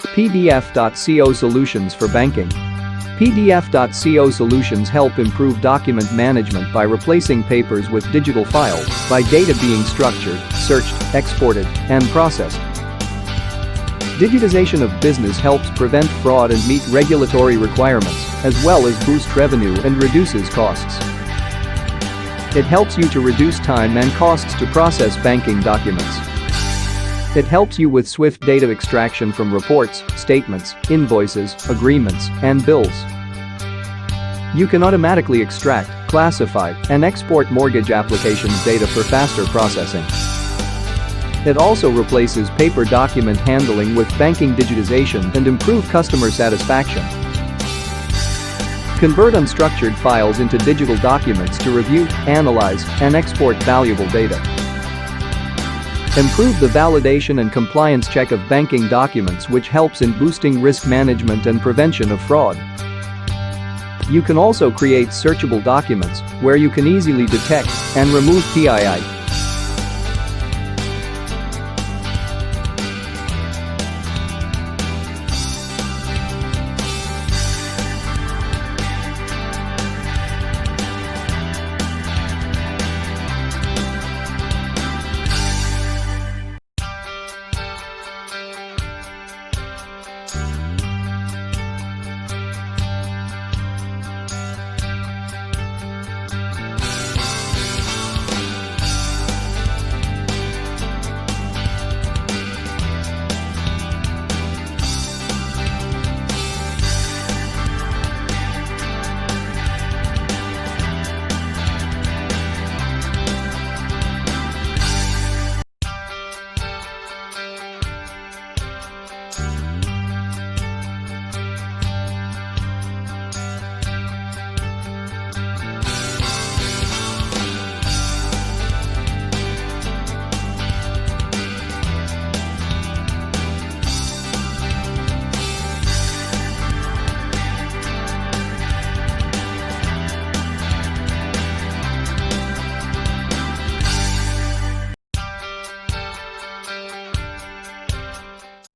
PDF.co solutions for banking. PDF.co solutions help improve document management by replacing papers with digital files, by data being structured, searched, exported, and processed. Digitization of business helps prevent fraud and meet regulatory requirements, as well as boost revenue and reduces costs. It helps you to reduce time and costs to process banking documents. It helps you with swift data extraction from reports, statements, invoices, agreements, and bills. You can automatically extract, classify, and export mortgage applications data for faster processing. It also replaces paper document handling with banking digitization and improve customer satisfaction. Convert unstructured files into digital documents to review, analyze, and export valuable data. Improve the validation and compliance check of banking documents, which helps in boosting risk management and prevention of fraud. You can also create searchable documents, where you can easily detect and remove PII.